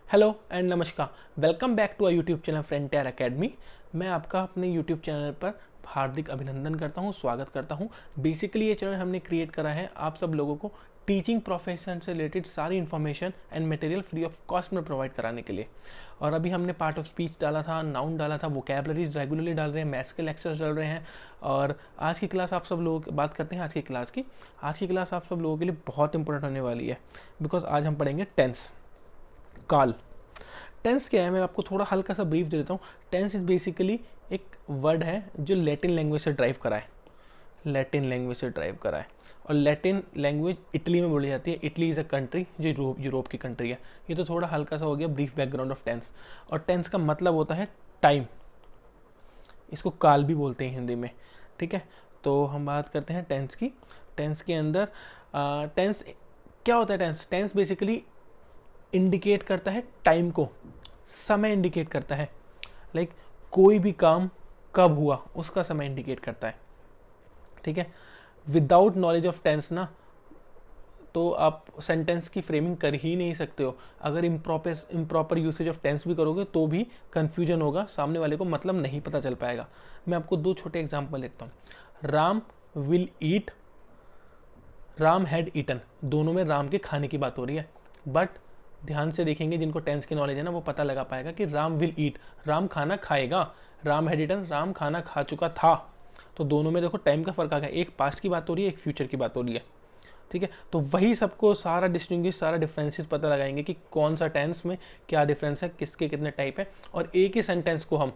Hello and नमस्कार। Welcome back to our YouTube channel Frontier Academy. मैं आपका अपने यूट्यूब चैनल पर हार्दिक अभिनंदन करता हूं, स्वागत करता हूं। बेसिकली ये चैनल हमने क्रिएट करा है आप सब लोगों को टीचिंग प्रोफेशन से रिलेटेड सारी information and material free of cost में प्रोवाइड कराने के लिए। और अभी हमने पार्ट ऑफ स्पीच डाला था, नाउन डाला था, वोकैबुलरीज रेगुलरली डाल रहे हैं, मैथ्स के लेक्चर्स डाल रहे हैं। और आज की क्लास आप सब लोगों की बात करते हैं। आज की क्लास आप सब लोगों के लिए बहुत इंपॉर्टेंट होने वाली है, बिकॉज आज हम पढ़ेंगे टेंस, काल। टेंस क्या है, मैं आपको थोड़ा हल्का सा ब्रीफ दे देता हूँ। टेंस इज बेसिकली एक वर्ड है जो लैटिन लैंग्वेज से ड्राइव करा है, और लैटिन लैंग्वेज इटली में बोली जाती है। इटली इज़ अ कंट्री जो यूरोप की कंट्री है। ये तो थोड़ा हल्का सा हो गया ब्रीफ बैकग्राउंड ऑफ टेंस। और टेंस का मतलब होता है टाइम, इसको काल भी बोलते हैं हिंदी में। ठीक है, तो हम बात करते हैं टेंस की। टेंस के अंदर टेंस क्या होता है? टेंस बेसिकली इंडिकेट करता है टाइम को, समय इंडिकेट करता है। लाइक कोई भी काम कब हुआ उसका समय इंडिकेट करता है। ठीक है, विदाउट नॉलेज ऑफ टेंस ना तो आप सेंटेंस की फ्रेमिंग कर ही नहीं सकते हो। अगर इम्प्रॉपर यूसेज ऑफ टेंस भी करोगे तो भी कंफ्यूजन होगा, सामने वाले को मतलब नहीं पता चल पाएगा। मैं आपको दो छोटे एग्जांपल लिखता हूँ। Ram will eat, Ram had eaten, दोनों में राम के खाने की बात हो रही है। बट ध्यान से देखेंगे, जिनको टेंस की नॉलेज है ना वो पता लगा पाएगा कि राम विल ईट, राम खाना खाएगा। राम हैड ईटन, राम खाना खा चुका था। तो दोनों में देखो टाइम का फर्क आ गया, एक पास्ट की बात हो रही है, एक फ्यूचर की बात हो रही है। ठीक है, तो वही सबको सारा डिफरेंसेस पता लगाएंगे कि कौन सा टेंस में क्या डिफरेंस है, किसके कितने टाइप है। और एक ही सेंटेंस को हम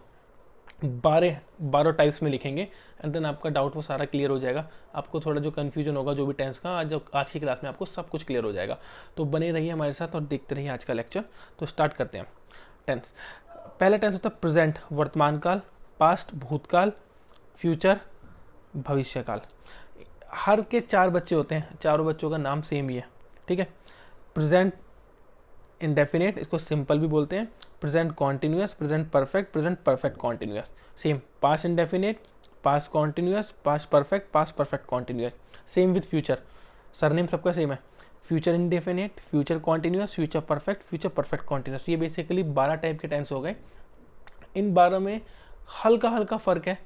12 टाइप्स में लिखेंगे एंड देन आपका डाउट वो सारा क्लियर हो जाएगा। आपको थोड़ा जो कन्फ्यूजन होगा जो भी टेंस का, आज की क्लास में आपको सब कुछ क्लियर हो जाएगा। तो बने रहिए हमारे साथ और देखते रहिए आज का लेक्चर। तो स्टार्ट करते हैं। टेंस, पहला टेंस होता है प्रेजेंट, वर्तमान काल, पास्ट भूतकाल, फ्यूचर भविष्य काल। हर के 4 बच्चे होते हैं, चारों बच्चों का नाम सेम ही है। ठीक है, प्रेजेंट इंडेफिनेट, इसको सिंपल भी बोलते हैं। Present continuous, present perfect, present perfect continuous. Same past indefinite, past continuous, past perfect, past perfect continuous. Same with future, surname सबका सेम है। Future indefinite, future continuous, future perfect continuous. ये basically 12 type के tense हो गए। इन 12 में हल्का हल्का फ़र्क है,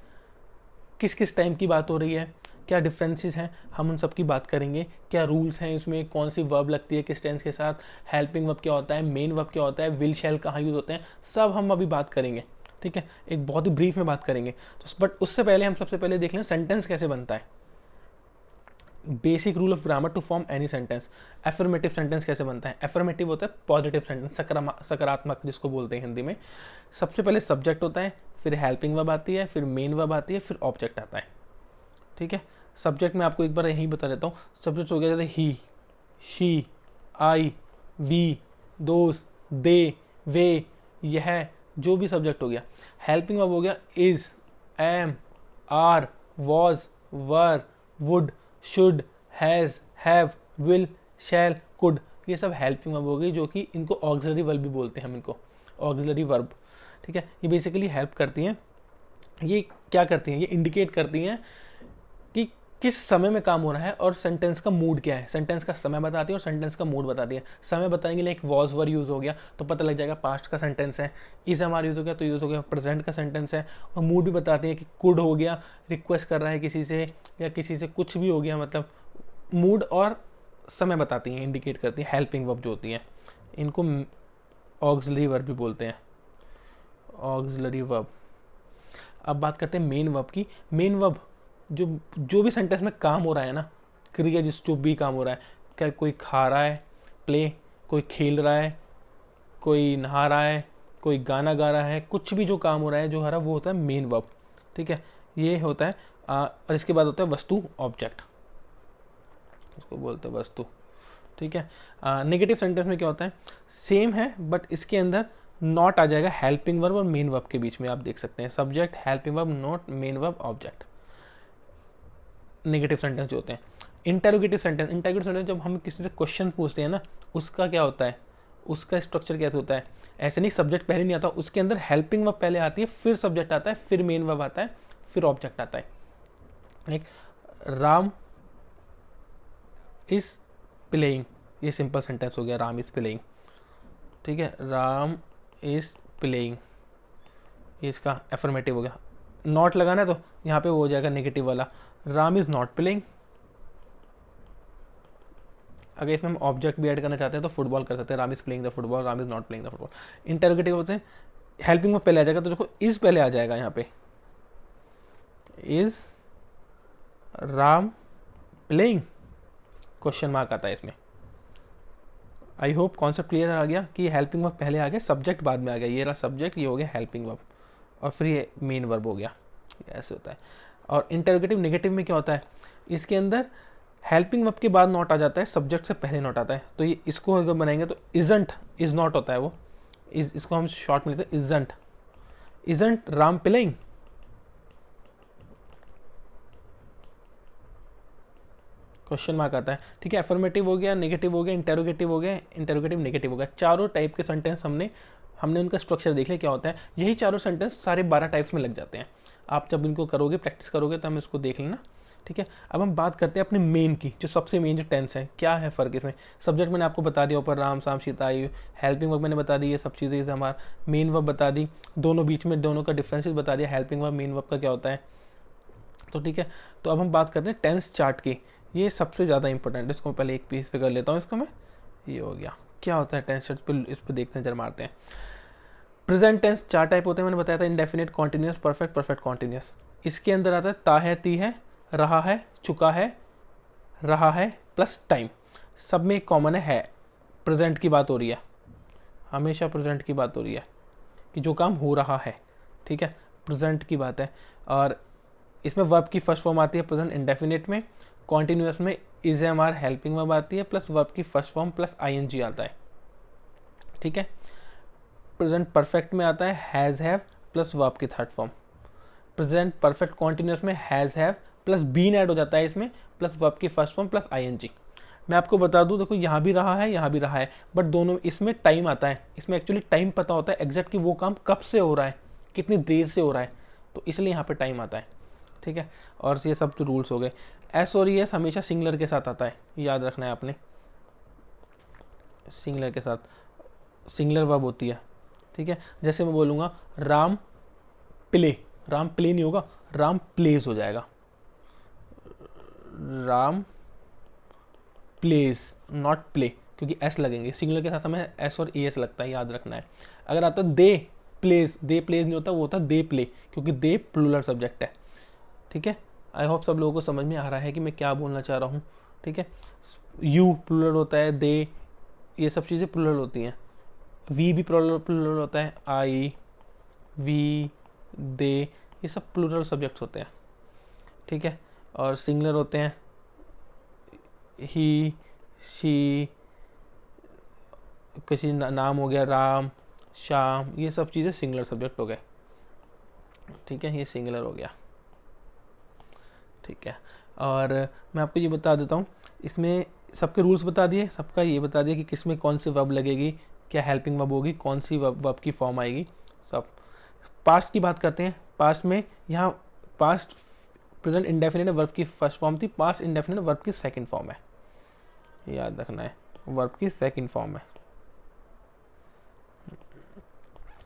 किस किस टाइम की बात हो रही है, क्या डिफरेंसेस हैं, हम उन सब की बात करेंगे। क्या रूल्स हैं इसमें, कौन सी वर्ब लगती है किस टेंस के साथ, हेल्पिंग वर्ब क्या होता है, मेन वर्ब क्या होता है, विल शैल कहाँ यूज होते हैं, सब हम अभी बात करेंगे। ठीक है, एक बहुत ही ब्रीफ में बात करेंगे। तो बट उससे पहले हम सबसे पहले देख लें सेंटेंस कैसे बनता है। Basic rule of grammar to form any sentence. Affirmative sentence कैसे बनता है? एफर्मेटिव होता है पॉजिटिव सेंटेंस, सकारात्मक जिसको बोलते हैं हिंदी में। सबसे पहले सब्जेक्ट होता है, फिर हेल्पिंग वर्ब आती है, फिर मेन वर्ब आती है, फिर ऑब्जेक्ट आता है। ठीक है, सब्जेक्ट में आपको एक बार यही बता देता हूँ। सब्जेक्ट हो गया जैसे ही, शी, आई, वी, दोस्त, दे, वे, यह, जो भी सब्जेक्ट हो गया। हेल्पिंग वर्ब हो गया is, am, are, was, were, would, should, has, have, will, shall, could. ये सब हेल्पिंग वर्ब हो गई, जो कि इनको ऑक्सिलरी वर्ब भी बोलते हैं हम इनको, ऑक्सिलरी वर्ब। ठीक है, ये बेसिकली हेल्प करती हैं। ये क्या करती हैं? ये इंडिकेट करती हैं कि किस समय में काम हो रहा है और सेंटेंस का मूड क्या है। सेंटेंस का समय बताती है और सेंटेंस का मूड बताती है। समय बताएंगे, लाइक वॉज वर यूज़ हो गया तो पता लग जाएगा पास्ट का सेंटेंस है। इज हमारा यूज़ हो गया तो यूज़ हो गया प्रेजेंट का सेंटेंस है। और मूड भी बताती है कि कुड हो गया, रिक्वेस्ट कर रहा है किसी से, या किसी से कुछ भी हो गया, मतलब मूड और समय बताती हैं, इंडिकेट करती हैं। हेल्पिंग वर्ब जो होती हैं इनको ऑक्सिलरी वर्ब भी बोलते हैं, ऑक्सिलरी वर्ब। अब बात करते हैं मेन वर्ब की। मेन वर्ब जो जो भी सेंटेंस में काम हो रहा है ना, क्रिया जिस जो भी काम हो रहा है, क्या कोई खा रहा है, प्ले, कोई खेल रहा है, कोई नहा रहा है, कोई गाना गा रहा है, कुछ भी जो काम हो रहा है, जो हो रहा है, वो होता है मेन वर्ब। ठीक है, ये होता है और इसके बाद होता है वस्तु, ऑब्जेक्ट, उसको बोलते हैं वस्तु। ठीक है, नेगेटिव सेंटेंस में क्या होता है? सेम है बट इसके अंदर नॉट आ जाएगा हेल्पिंग वर्ब और मेन वर्ब के बीच में। आप देख सकते हैं subject, helping verb, not, main verb, object. Negative sentence जो होते हैं। इंटेरोगेटिव सेंटेंस जब हम किसी से क्वेश्चन पूछते हैं ना, उसका क्या होता है, उसका स्ट्रक्चर कैसे होता है? ऐसे नहीं सब्जेक्ट पहले नहीं आता, उसके अंदर हेल्पिंग वर्ब पहले आती है, फिर सब्जेक्ट आता है, फिर मेन वर्ब आता है, फिर ऑब्जेक्ट आता है। एक राम इज प्लेइंग, ये सिंपल सेंटेंस हो गया, राम इज प्लेइंग। ठीक है, राम इज प्लेइंग, ये इसका एफर्मेटिव हो गया। नॉट लगाना है तो यहाँ पे वो हो जाएगा नेगेटिव वाला, राम इज नॉट प्लेइंग। अगर इसमें हम ऑब्जेक्ट भी ऐड करना चाहते हैं तो फुटबॉल कर सकते हैं, Ram is playing the football, Ram is not playing the football. Interrogative होते हैं, हेल्पिंग में पहले आ जाएगा, तो देखो इज पहले आ जाएगा यहाँ पे, is Ram playing, question mark आता है इसमें। आई होप कॉन्सेप्ट क्लियर आ गया कि हेल्पिंग वर्ब पहले आ गया, सब्जेक्ट बाद में आ गया, ये रहा सब्जेक्ट, ये हो गया हेल्पिंग वर्ब, और फिर ये मेन वर्ब हो गया, ऐसे होता है। और इंटरोगेटिव नेगेटिव में क्या होता है, इसके अंदर हेल्पिंग वर्ब के बाद नॉट आ जाता है, सब्जेक्ट से पहले नॉट आता है। तो ये इसको अगर बनाएंगे तो इजंट, इज नॉट होता है वो, इसको हम शॉर्ट में लेते हैं isn't, isn't Ram playing. Question mark आता है, ठीक है। अफर्मेटिव हो गया, नेगेटिव हो गया, इंटेरोगेटिव हो गया, इंटेरोगेटिव नेगेटिव हो गया। चारों टाइप के सेंटेंस हमने उनका स्ट्रक्चर देख लिया क्या होता है। यही चारों सेंटेंस सारे 12 टाइप्स में लग जाते हैं। आप जब इनको करोगे, प्रैक्टिस करोगे, तो हम इसको देख लेना, ठीक है। अब हम बात करते हैं अपने मेन की, जो सबसे मेन जो टेंस है, क्या है फ़र्क इसमें। सब्जेक्ट मैंने आपको बता दिया ऊपर, राम शाम सीता आई, हेल्पिंग वर्ब मैंने बता दी, ये सब चीज़ें हमारा मेन वर्ब बता दी, दोनों बीच में दोनों का डिफरेंसेस बता दिया, हेल्पिंग वर्ब मेन वर्ब का क्या होता है। तो ठीक है, तो अब हम बात करते हैं टेंस चार्ट की। ये सबसे ज़्यादा इंपॉर्टेंट है, इसको पहले एक पीस पे कर लेता हूँ इसको मैं। ये हो गया, क्या होता है टेंस चार्ट पे, इस पर देखते हैं, नजर मारते हैं। प्रेजेंट टेंस 4 टाइप होते हैं, मैंने बताया था, indefinite, continuous, perfect, perfect continuous. इसके अंदर आता है ता है, ती है, रहा है, चुका है, रहा है प्लस टाइम। सब में एक कॉमन है, प्रेजेंट की बात हो रही है, हमेशा प्रेजेंट की बात हो रही है कि जो काम हो रहा है, ठीक है, प्रेजेंट की बात है। और इसमें वर्ब की फर्स्ट फॉर्म आती है प्रेजेंट इंडेफिनिट में, कॉन्टिन्यूस में is am are helping verb आती है, प्लस वर्ब की फर्स्ट फॉर्म प्लस आईएनजी आता है, ठीक है। प्रेजेंट परफेक्ट में आता है हैज़ हैव प्लस वर्ब की third form. Present perfect continuous में has have plus been add हो जाता है इसमें, प्लस वर्ब की फर्स्ट फॉर्म प्लस आईएनजी। मैं आपको बता दूं, देखो यहाँ भी रहा है, यहाँ भी रहा है, बट दोनों इसमें टाइम आता है, इसमें एक्चुअली टाइम पता होता है एग्जैक्ट कि वो काम कब से हो रहा है, कितनी देर से हो रहा है, तो इसलिए यहाँ पे टाइम आता है, ठीक है। और ये सब तो रूल्स हो गए। एस और एस हमेशा सिंगुलर के साथ आता है, याद रखना है आपने, सिंगुलर के साथ सिंगुलर वर्ब होती है, ठीक है। जैसे मैं बोलूँगा राम प्ले, राम प्ले नहीं होगा, राम प्लेज हो जाएगा, राम प्लेज, नॉट प्ले, क्योंकि एस लगेंगे, सिंगुलर के साथ हमें एस और एस लगता है, याद रखना है। अगर आता दे प्लेज, दे प्लेज नहीं होता, वो होता दे प्ले, क्योंकि दे प्लूरल सब्जेक्ट है, ठीक है। आई होप सब लोगों को समझ में आ रहा है कि मैं क्या बोलना चाह रहा हूँ, ठीक है। यू प्लूरल होता है, दे, ये सब चीज़ें प्लूरल होती हैं। वी भी प्लूरल होता है, आई, वी, दे, ये सब प्लूरल सब्जेक्ट्स होते हैं, ठीक है। और सिंगुलर होते हैं ही, शी, किसी नाम हो गया राम, श्याम, ये सब चीज़ें सिंगुलर सब्जेक्ट हो गए, ठीक है, ये सिंगुलर हो गया, ठीक है। और मैं आपको ये बता देता हूँ, इसमें सबके रूल्स बता दिए, सबका ये बता दिया कि किस में कौन सी वर्ब लगेगी, क्या हेल्पिंग वर्ब होगी, कौन सी वर्ब की फॉर्म आएगी, सब। पास्ट की बात करते हैं। पास्ट में यहाँ पास्ट प्रेजेंट इंडेफिनिट वर्ब की फर्स्ट फॉर्म थी, पास्ट इंडेफिनिट वर्ब की सेकंड फॉर्म है, याद रखना है, वर्ब की सेकंड फॉर्म है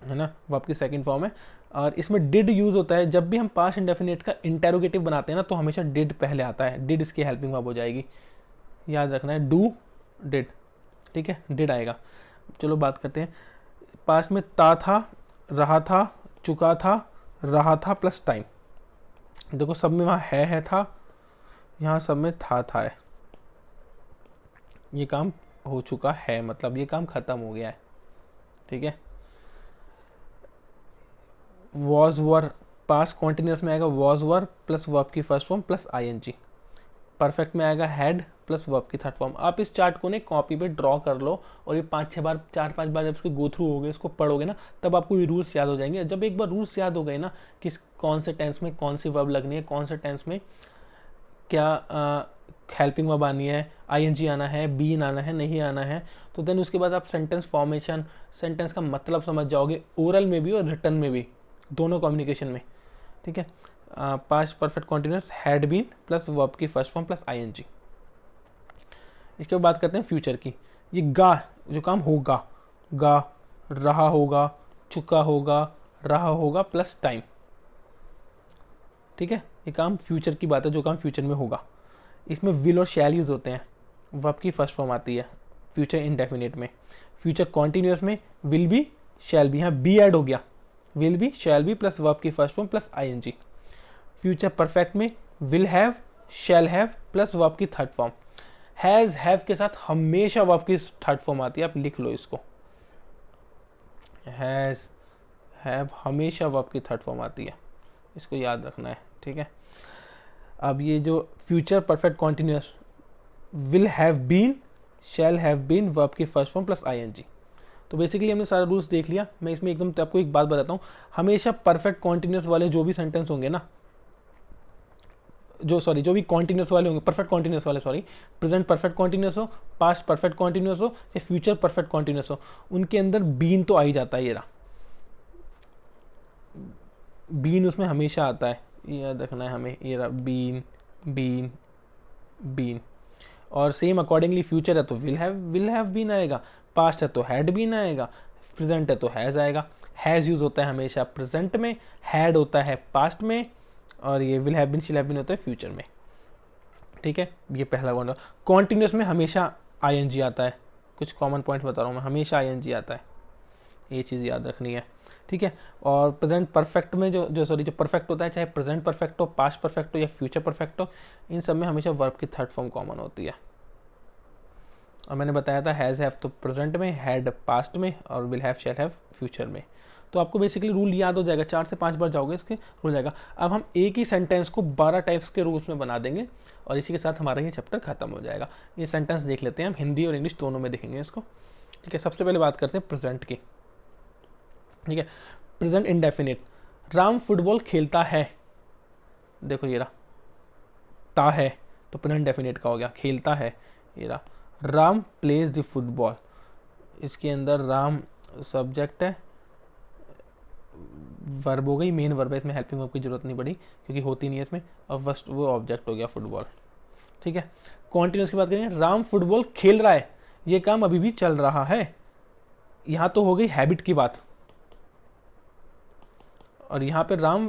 ना, वर्ब की सेकंड फॉर्म है। और इसमें डिड यूज होता है, जब भी हम पास्ट इंडेफिनिट का इंटेरोगेटिव बनाते हैं ना, तो हमेशा डिड पहले आता है, डिड इसकी हेल्पिंग वर्ब हो जाएगी, याद रखना है, डू डिड, ठीक है, डिड आएगा। चलो बात करते हैं, पास्ट में ता था, रहा था, चुका था, रहा था प्लस टाइम। देखो सब में वहाँ है था, यहाँ सब में था है, ये काम हो चुका है, मतलब ये काम खत्म हो गया है, ठीक है। वॉज वर, पास्ट कॉन्टिन्यूस में आएगा वॉज वर प्लस वर्ब की first form plus ING. Perfect में आएगा हैड प्लस वर्ब की थर्ड फॉर्म। आप इस चार्ट को ना कॉपी पे ड्रॉ कर लो, और ये 5-6 बार, 4-5 बार जब इसके गो थ्रू होगे, इसको पढ़ोगे ना, तब आपको ये रूल्स याद हो जाएंगे। जब एक बार रूल्स याद हो गए ना, कि कौन से टेंस में कौन सी वर्ब लगनी है, कौन से टेंस में क्या हेल्पिंग वर्ब आनी है, आईएनजी आना है, बीन आना है, नहीं आना है, तो देन उसके बाद आप सेंटेंस फॉर्मेशन, सेंटेंस का मतलब समझ जाओगे, ओरल में भी और रिटर्न में भी, दोनों कम्युनिकेशन में, ठीक है। Past perfect continuous had been plus verb की फर्स्ट फॉर्म प्लस आईएनजी। इसके बाद बात करते हैं फ्यूचर की। ये गा, जो काम होगा, गा, रहा होगा, चुका होगा, रहा होगा प्लस टाइम। ठीक है, ये काम फ्यूचर की बात है, जो काम फ्यूचर में होगा। इसमें विल और शैल यूज होते हैं। वर्ब की फर्स्ट फॉर्म आती है फ्यूचर इंडेफिनिट में। फ्यूचर कॉन्टिन्यूस में विल बी, शैल बी, यहाँ बी ऐड हो गया, will be, shall be plus verb की first form plus ING. Future perfect में will have, shall have plus verb की थर्ड फॉर्म। हैज, हैव के साथ हमेशा वर्ब की थर्ड फॉर्म आती है, आप लिख लो इसको। हैज, हैव हमेशा वर्ब की थर्ड फॉर्म आती है, इसको याद रखना है। ठीक है, अब ये जो future perfect continuous, will have been, shall have been, verb की फर्स्ट फॉर्म प्लस आईएनजी। तो बेसिकली हमने सारा रूल्स देख लिया। मैं इसमें एकदम आपको एक बात बताता हूँ, हमेशा परफेक्ट कॉन्टिन्यूस वाले जो भी सेंटेंस होंगे ना, जो भी कॉन्टिन्यूस वाले होंगे, परफेक्ट कॉन्टिन्यूस वाले, सॉरी, प्रेजेंट परफेक्ट कॉन्टिन्यूस हो, पास्ट परफेक्ट कॉन्टिन्यूस हो या फ्यूचर परफेक्ट कॉन्टिन्यूस हो, उनके अंदर बीन तो आ ही जाता है। ये रहा बीन, उसमें हमेशा आता है, ये याद रखना है हमें। ये रहा बीन, बीन, बीन। और सेम अकॉर्डिंगली फ्यूचर है तो विल हैव बीन आएगा, पास्ट है तो हैड बीन आएगा, प्रेजेंट है तो हैज़ आएगा। हैज़ यूज होता है हमेशा प्रेजेंट में, हैड होता है पास्ट में, और ये विल हैव बीन, शिल हैव बीन होता है फ्यूचर में। ठीक है, ये पहला पॉइंट। कॉन्टिन्यूस में हमेशा आईएनजी आता है, कुछ कॉमन पॉइंट बता रहा हूँ मैं, हमेशा आईएनजी आता है, ये चीज़ याद रखनी है। ठीक है, और प्रेजेंट परफेक्ट में जो परफेक्ट होता है, चाहे प्रेजेंट परफेक्ट हो, पास्ट परफेक्ट हो या फ्यूचर परफेक्ट हो, इन सब में हमेशा वर्ब की थर्ड फॉर्म कॉमन होती है। और मैंने बताया था हैज़ हैव तो प्रेजेंट में, हैड पास्ट में, और will have, shall have future में। तो आपको बेसिकली रूल याद हो जाएगा, 4 से 5 बार जाओगे इसके रूल जाएगा। अब हम एक ही सेंटेंस को 12 टाइप्स के रूल्स में बना देंगे, और इसी के साथ हमारा ये चैप्टर खत्म हो जाएगा। ये सेंटेंस देख लेते हैं हम, हिंदी और इंग्लिश दोनों में देखेंगे इसको। ठीक है, सबसे पहले बात करते हैं प्रेजेंट की। ठीक है, प्रेजेंट इंडेफिनिट, राम फुटबॉल खेलता है। देखो ये रहा, ता है तो प्रेजेंट इंडेफिनिट का हो गया, खेलता है। ये रहा, राम प्लेज द फुटबॉल, इसके अंदर राम सब्जेक्ट है, वर्ब हो गई, मेन वर्ब है, इसमें हेल्पिंग वर्ब की जरूरत नहीं पड़ी क्योंकि होती नहीं है इसमें, और फर्स्ट वो ऑब्जेक्ट हो गया फुटबॉल। ठीक है, कॉन्टिन्यूस की बात करें, राम फुटबॉल खेल रहा है, ये काम अभी भी चल रहा है। यहां तो हो गई हैबिट की बात, और यहाँ पे Ram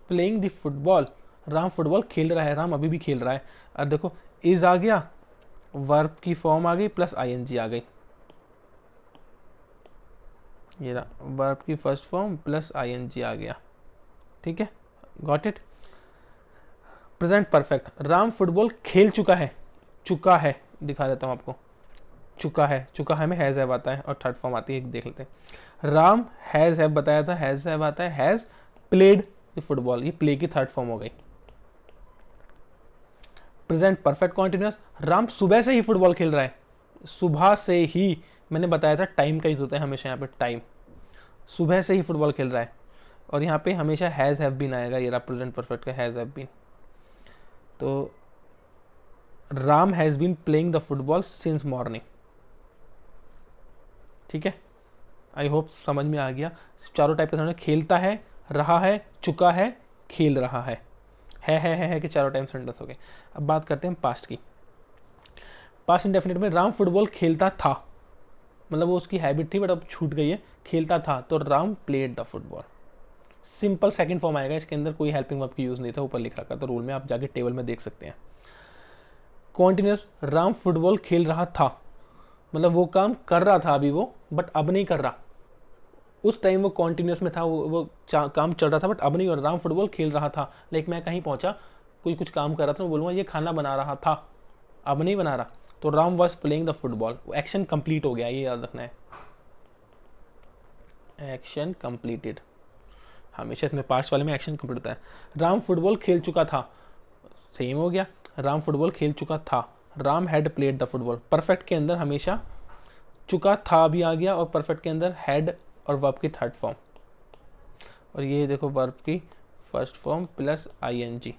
playing the football, Ram football खेल रहा है, राम अभी भी खेल रहा है। और देखो इज आ गया, वर्ब की फॉर्म आ गई प्लस आईएनजी आ गई, ये रहा वर्ब की फर्स्ट फॉर्म प्लस आईएनजी आ गया। ठीक है, got it. Present perfect, Ram football खेल चुका है, चुका है दिखा देता हूँ आपको, चुका है में हैज हैव आता है, और थर्ड फॉर्म आती है, देख लेते हैं। राम हैज हैव बताया था, हैज हैव आता है, हैज प्लेड द फुटबॉल, ये प्ले की थर्ड फॉर्म हो गई। प्रेजेंट परफेक्ट कॉन्टिन्यूस, राम सुबह से ही फुटबॉल खेल रहा है, सुबह से ही, मैंने बताया था टाइम का यूज होता है हमेशा यहाँ पे, टाइम, सुबह से ही फुटबॉल खेल रहा है। और यहाँ पे हमेशा हैज हैव बीन आएगा, ये रहा प्रेजेंट परफेक्ट का हैज हैव बीन। तो Ram has been playing the football since morning. ठीक है, आई होप समझ में आ गया। चारों टाइप के समझ, खेलता है, रहा है, चुका है, खेल रहा है कि चारों टाइम सेंटेंस हो गए। अब बात करते हैं पास्ट की। पास्ट इंडेफिनिट में राम फुटबॉल खेलता था, मतलब वो उसकी हैबिट थी बट अब छूट गई है, खेलता था, तो Ram played the football. Simple second form आएगा, इसके अंदर कोई हेल्पिंग वर्ब की यूज नहीं था, ऊपर लिख रखा, तो रूल में आप जाके टेबल में देख सकते हैं। कॉन्टिन्यूस, राम फुटबॉल खेल रहा था, मतलब वो काम कर रहा था अभी वो, बट अब नहीं कर रहा। उस टाइम वो कॉन्टिन्यूस में था, वो काम चल रहा था बट अब नहीं हो रहा। राम फुटबॉल खेल रहा था, लाइक मैं कहीं पहुंचा, कोई कुछ काम कर रहा था, मैं बोलूँगा ये खाना बना रहा था, अब नहीं बना रहा, तो Ram was playing the football, action complete हो गया, ये याद रखना है, एक्शन कंप्लीटेड। हमेशा इसमें पास्ट वाले में एक्शन कंप्लीट होता है। राम फुटबॉल खेल चुका था, सेम हो गया, राम फुटबॉल खेल चुका था, Ram had played the football. Perfect के अंदर हमेशा चुका था भी आ गया, और परफेक्ट के अंदर हैड और वर्ब की थर्ड फॉर्म, और ये देखो वर्ब की फर्स्ट फॉर्म प्लस आईएनजी,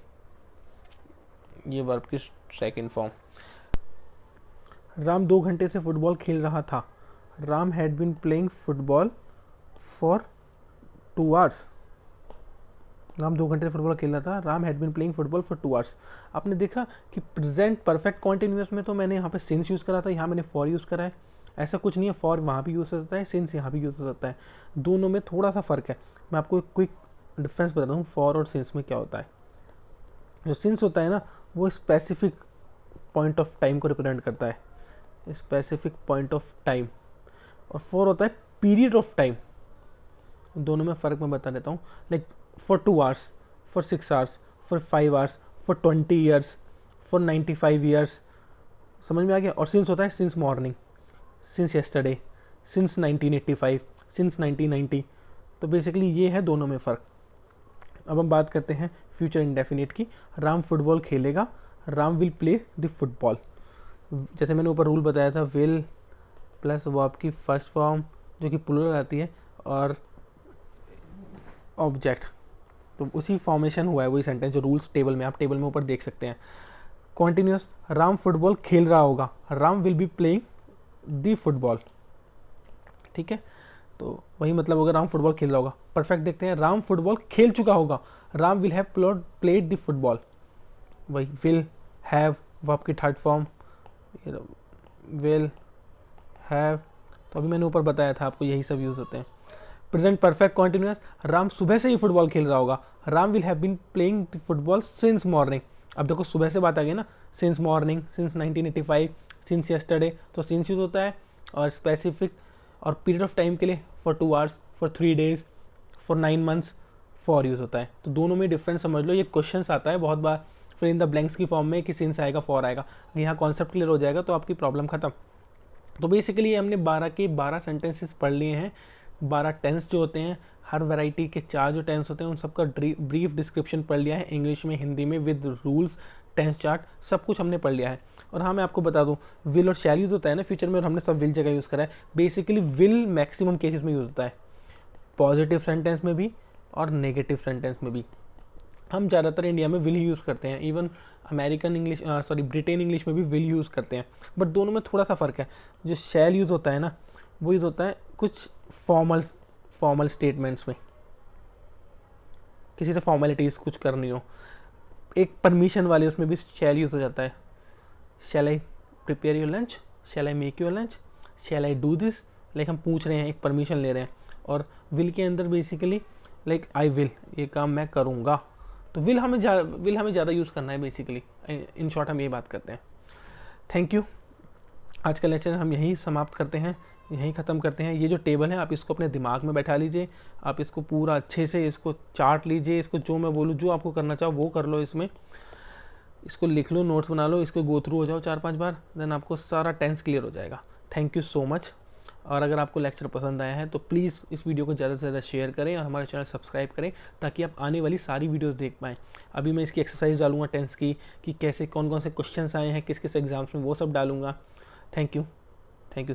ये वर्ब की सेकंड फॉर्म। राम 2 घंटे से फुटबॉल खेल रहा था, Ram had been playing football for 2 hours. Ram 2 घंटे से फुटबॉल खेल रहा था, Ram had been playing football for 2 hours. आपने देखा कि प्रेजेंट परफेक्ट कॉन्टिन्यूस में तो मैंने यहाँ पे सिंस यूज़ करा था, यहाँ मैंने फॉर यूज़ करा है, ऐसा कुछ नहीं है, फॉर वहाँ भी यूज़ हो सकता है, सिंस यहाँ भी यूज़ हो सकता है, दोनों में थोड़ा सा फ़र्क है। मैं आपको एक क्विक डिफरेंस बताता हूँ फॉर और सिंस में क्या होता है। जो सिंस होता है ना, वो स्पेसिफिक पॉइंट ऑफ टाइम को रिप्रेजेंट करता है, स्पेसिफिक पॉइंट ऑफ टाइम, और फॉर होता है पीरियड ऑफ टाइम। दोनों में फ़र्क मैं बता देता हूँ। Like for 2 hours, for 6 hours, for 5 hours, for 20 years, for 95 years, समझ में आ गया। और सिंस होता है since morning, since yesterday, since 1985, since 1990। तो बेसिकली ये है दोनों में फ़र्क। अब हम बात करते हैं फ्यूचर इंडेफिनिट की। राम फुटबॉल खेलेगा, Ram will play the football. जैसे मैंने ऊपर रूल बताया था, विल प्लस वर्ब की फर्स्ट फॉर्म जो कि प्लूरल आती है, और ऑब्जेक्ट, तो उसी फॉर्मेशन हुआ है वही सेंटेंस जो रूल्स टेबल में, आप टेबल में ऊपर देख सकते हैं। कॉन्टिन्यूस, राम फुटबॉल खेल रहा होगा, Ram will be playing the football. ठीक है, तो वही मतलब होगा राम फुटबॉल खेल रहा होगा। परफेक्ट देखते हैं, राम फुटबॉल खेल चुका होगा, Ram will have played the football. वही विल हैव वर्ब की थर्ड फॉर्म, विल हैव, तो अभी मैंने ऊपर बताया था आपको यही सब यूज़ होते हैं। प्रेजेंट परफेक्ट कॉन्टिन्यूस, राम सुबह से ही फुटबॉल खेल रहा होगा, Ram will have been playing the football since morning. अब देखो सुबह से बात आ गई ना, since morning, since 1985, since yesterday, तो सिंस यूज होता है। और स्पेसिफिक और पीरियड ऑफ टाइम के लिए for 2 hours, for 3 days, for 9 months, for use होता है। तो दोनों में डिफरेंस समझ लो। ये क्वेश्चन आता है बहुत बार फिर इन द ब्लैंक्स की फॉर्म में कि सिंस आएगा फॉर आएगा, यहाँ कॉन्सेप्ट क्लियर हो जाएगा तो आपकी प्रॉब्लम खत्म। तो बेसिकली हमने 12 के 12 सेंटेंसेस पढ़ लिए हैं। 12 टेंस जो होते हैं, हर वैरायटी के 4 जो टेंस होते हैं उन सबका ब्रीफ डिस्क्रिप्शन पढ़ लिया है, इंग्लिश में, हिंदी में, विद रूल्स, टेंस चार्ट, सब कुछ हमने पढ़ लिया है। और हाँ, मैं आपको बता दूं, विल और शैल यूज़ होता है ना फ्यूचर में, और हमने सब विल जगह यूज़ करा है। बेसिकली विल मैक्सिमम केसेस में यूज़ होता है, पॉजिटिव सेंटेंस में भी और नेगेटिव सेंटेंस में भी। हम ज़्यादातर इंडिया में विल यूज़ करते हैं, even American English, Britain English में भी विल यूज़ करते हैं, बट दोनों में थोड़ा सा फ़र्क है। जो शैल यूज़ होता है ना, वो यूज़ होता है कुछ फॉर्मल स्टेटमेंट्स में, किसी से फॉर्मेलिटीज़ कुछ करनी हो। एक परमिशन वाले उसमें भी शैल यूज़ हो जाता है, shall I prepare your lunch, shall I make your lunch, shall I do this. Like हम पूछ रहे हैं, एक परमिशन ले रहे हैं। और विल के अंदर बेसिकली लाइक आई विल, ये काम मैं करूँगा। तो विल हमें ज़्यादा यूज़ करना है बेसिकली। इन शॉर्ट हम ये बात करते हैं। Thank you. आज का लेक्चर हम यहीं समाप्त करते हैं, यहीं ख़त्म करते हैं। ये जो टेबल है आप इसको अपने दिमाग में बैठा लीजिए, आप इसको पूरा अच्छे से इसको चार्ट लीजिए, इसको जो मैं बोलूँ, जो आपको करना चाहो वो कर लो, इसमें इसको लिख लो, नोट्स बना लो, इसको गो थ्रू हो जाओ 4-5 बार, देन आपको सारा टेंस क्लियर हो जाएगा। Thank you so much. और अगर आपको लेक्चर पसंद आया है तो प्लीज़ इस वीडियो को ज़्यादा से ज़्यादा शेयर करें और हमारे चैनल सब्सक्राइब करें, ताकि आप आने वाली सारी वीडियोस देख पाएँ। अभी मैं इसकी एक्सरसाइज डालूंगा टेंस की, कि कैसे कौन कौन से क्वेश्चंस आए हैं किस किस एग्जाम्स में, वो सब डालूंगा। Thank you so